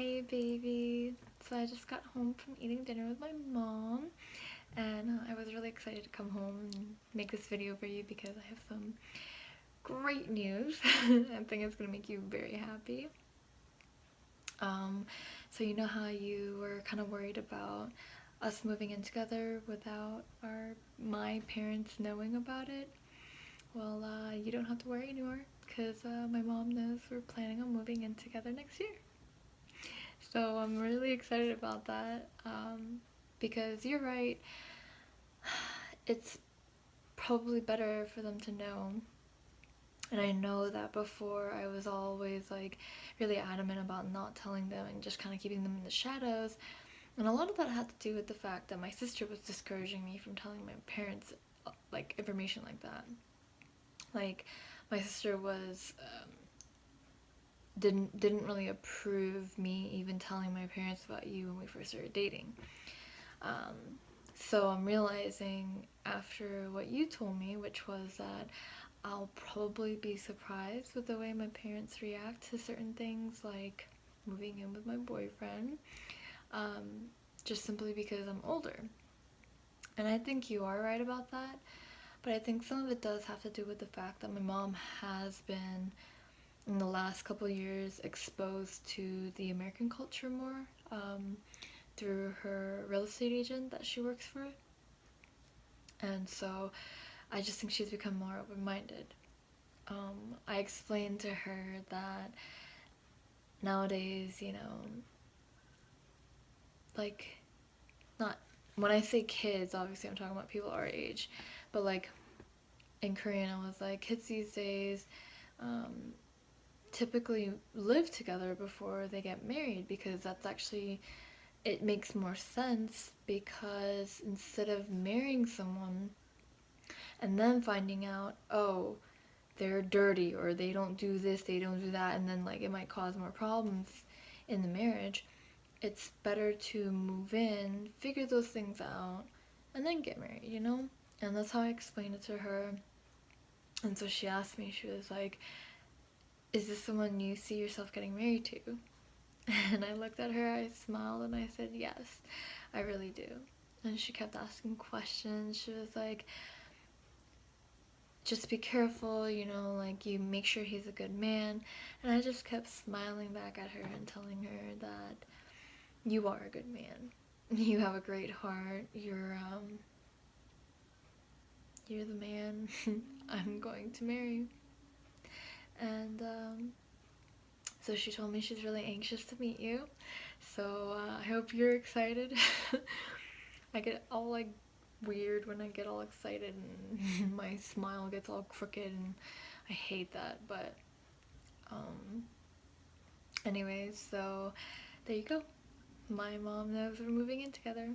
Hey baby. So I just got home from eating dinner with my mom, and I was really excited to come home and make this video for you because I have some great news. I think it's gonna make you very happy. Um, so you know how you were kind of worried about us moving in together without my parents knowing about it? Well, you don't have to worry anymore because my mom knows we're planning on moving in together next year. So I'm really excited about that because you're right, it's probably better for them to know. And I know that before I was always like really adamant about not telling them and just kind of keeping them in the shadows. And a lot of that had to do with the fact that my sister was discouraging me from telling my parents like information like that. Like my sister was didn't really approve me even telling my parents about you when we first started dating. Um, so I'm realizing after what you told me, which was that I'll probably be surprised with the way my parents react to certain things, like moving in with my boyfriend, um, just simply because I'm older. And I think you are right about that, but I think some of it does have to do with the fact that my mom has been, in the last couple of years, exposed to the American culture more. Through her real estate agent that she works for. And so I just think she's become more open minded. I explained to her that nowadays, like, not when I say kids, obviously I'm talking about people our age, but like in Korean, I was like, kids these days um, typically live together before they get married because that's actually, it makes more sense because instead of marrying someone and then finding out, oh, they're dirty or they don't do this, they don't do that, and then like it might cause more problems in the marriage, it's better to move in, figure those things out, and then get married, you know? And that's how I explained it to her. And so she asked me, she was like, is this someone you see yourself getting married to? And I looked at her, I smiled, and I said, yes, I really do. And she kept asking questions. She was like, just be careful, like you make sure he's a good man. And I just kept smiling back at her and telling her that you are a good man. You have a great heart. You're the man I'm going to marry. And so she told me she's really anxious to meet you. So I hope you're excited. I get all like weird when I get all excited and my smile gets all crooked and I hate that, but um anyways, so there you go. My mom knows we're moving in together.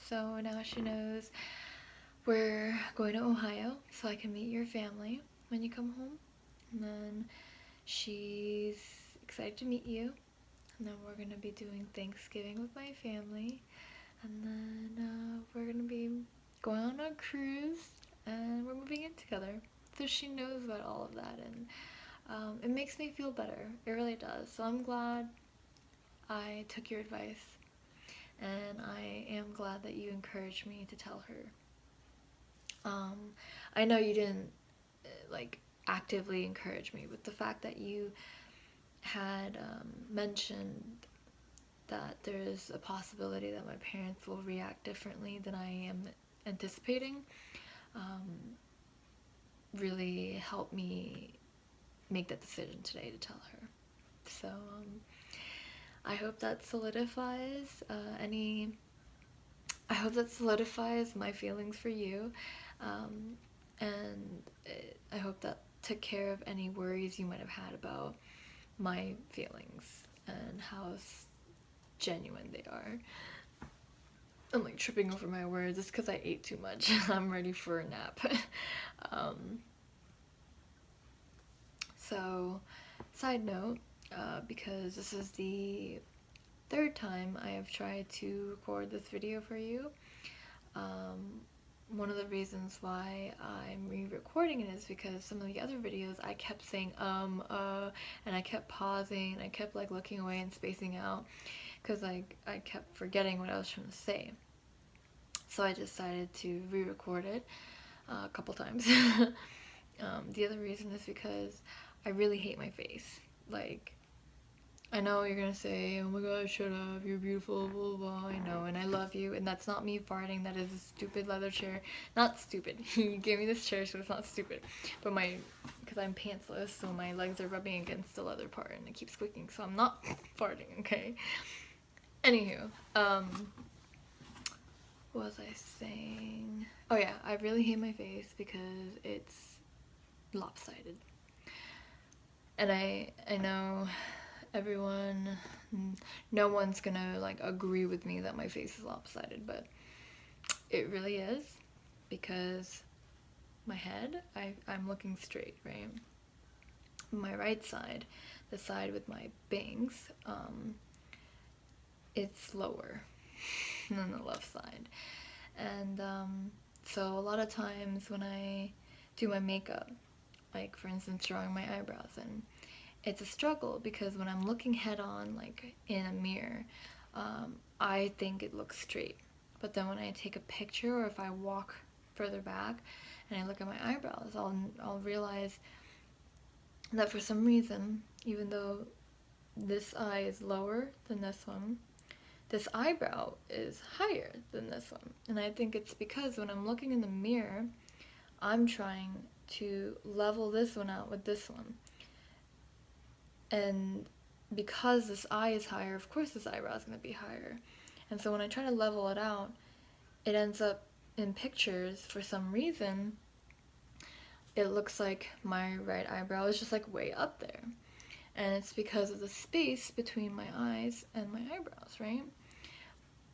So now she knows we're going to Ohio so I can meet your family when you come home. And then she's excited to meet you. And then we're going to be doing Thanksgiving with my family. And then we're going to be going on a cruise and we're moving in together. So she knows about all of that, and it makes me feel better. It really does. So I'm glad I took your advice, and I am glad that you encouraged me to tell her. I know you didn't like actively encourage me, but the fact that you had mentioned that there's a possibility that my parents will react differently than I am anticipating um, really helped me make that decision today to tell her. So I hope that solidifies any. I hope that solidifies my feelings for you, um, and I hope that took care of any worries you might have had about my feelings and how genuine they are. I'm like tripping over my words. It's because I ate too much. I'm ready for a nap. um, so, side note, because this is the third time I have tried to record this video for you. Um, one of the reasons why I'm re-recording it is because some of the other videos I kept saying and I kept pausing and I kept like looking away and spacing out because like I kept forgetting what I was trying to say. So I decided to re-record it a couple times. The other reason is because I really hate my face. Like, I know you're gonna say, oh my god, shut up, you're beautiful, blah, blah, blah, I know, and I love you, and that's not me farting, that is a stupid leather chair. Not stupid, he gave me this chair, so it's not stupid, but because I'm pantsless, so my legs are rubbing against the leather part, and it keeps squeaking, so I'm not farting, okay? Anywho, what was I saying? Oh yeah, I really hate my face because it's lopsided. And I know everyone, no one's gonna like agree with me that my face is lopsided, but it really is because my head, I'm looking straight, right? My right side, the side with my bangs, it's lower than the left side. And so a lot of times when I do my makeup, like for instance drawing my eyebrows, and it's a struggle because when I'm looking head on like in a mirror, I think it looks straight, but then when I take a picture or if I walk further back and I look at my eyebrows, I'll realize that for some reason, even though this eye is lower than this one, this eyebrow is higher than this one. And I think it's because when I'm looking in the mirror, I'm trying to level this one out with this one. And because this eye is higher, of course this eyebrow is going to be higher. And so when I try to level it out, it ends up in pictures, for some reason, it looks like my right eyebrow is just like way up there. And it's because of the space between my eyes and my eyebrows, right?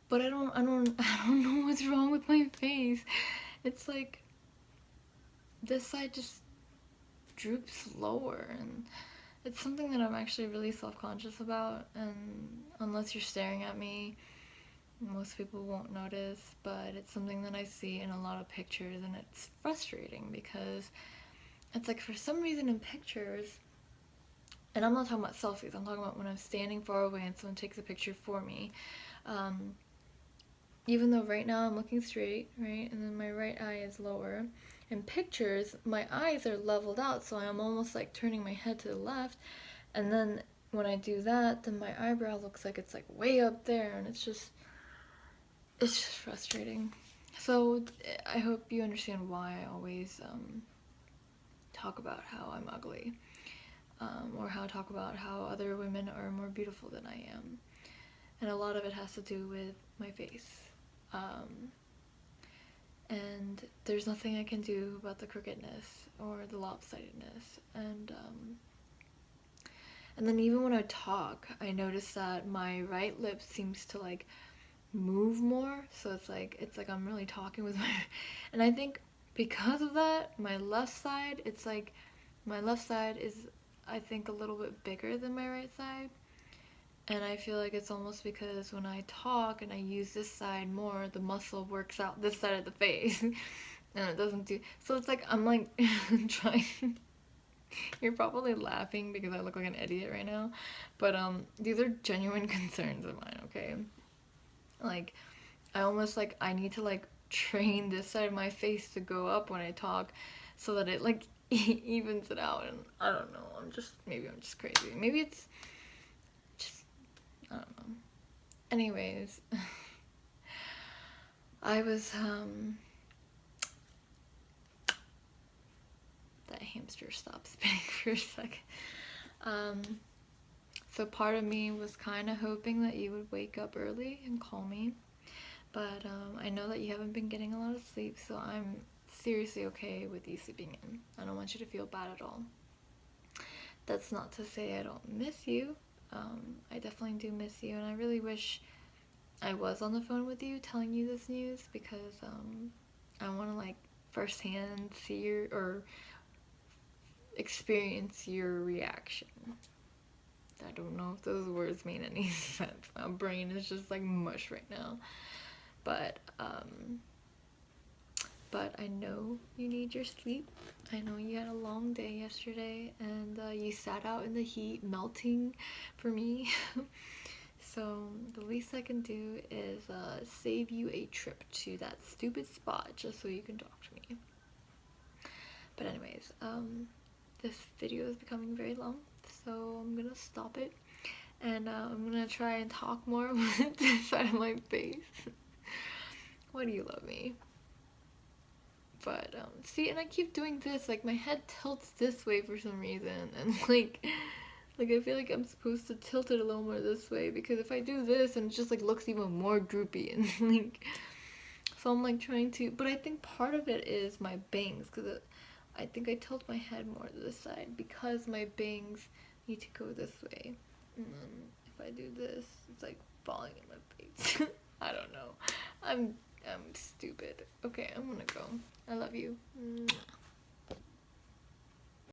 But I don't know what's wrong with my face. It's like this side just droops lower, and it's something that I'm actually really self-conscious about, and unless you're staring at me, most people won't notice, but it's something that I see in a lot of pictures, and it's frustrating because it's like for some reason in pictures, and I'm not talking about selfies, I'm talking about when I'm standing far away and someone takes a picture for me, even though right now I'm looking straight, right, and then my right eye is lower, in pictures, my eyes are leveled out, so I'm almost like turning my head to the left, and then when I do that, then my eyebrow looks like it's like way up there, and it's just frustrating. So I hope you understand why I always talk about how I'm ugly, or talk about how other women are more beautiful than I am, and a lot of it has to do with my face. And there's nothing I can do about the crookedness or the lopsidedness, and then even when I talk, I notice that my right lip seems to like move more, so it's like I'm really talking with my and I think because of that, my left side, it's like my left side is, I think, a little bit bigger than my right side. And I feel like it's almost because when I talk and I use this side more, the muscle works out this side of the face. And it doesn't do. So it's like I'm like trying. You're probably laughing because I look like an idiot right now. But these are genuine concerns of mine, okay? Like I almost like I need to like train this side of my face to go up when I talk so that it like evens it out, and I don't know. Maybe I'm just crazy. Maybe it's just, I don't know. Anyways, I was, that hamster stopped spinning for a second. So part of me was kind of hoping that you would wake up early and call me. But I know that you haven't been getting a lot of sleep, so I'm seriously okay with you sleeping in. I don't want you to feel bad at all. That's not to say I don't miss you. I definitely do miss you, and I really wish I was on the phone with you telling you this news because I want to like firsthand see or experience your reaction. I don't know if those words mean any sense. My brain is just like mush right now. But but I know you need your sleep. I know you had a long day yesterday, and you sat out in the heat melting for me. So the least I can do is save you a trip to that stupid spot just so you can talk to me. But anyways, this video is becoming very long, so I'm gonna stop it, and I'm gonna try and talk more with this side of my face. Why do you love me? But see, and I keep doing this, like my head tilts this way for some reason, and like I feel like I'm supposed to tilt it a little more this way, because if I do this, and it just like looks even more droopy, and like, so I'm like trying to, but I think part of it is my bangs, because I think I tilt my head more to this side because my bangs need to go this way, and then if I do this, it's like falling in my face. I don't know. I'm stupid. Okay, I'm gonna go. I love you. Mwah.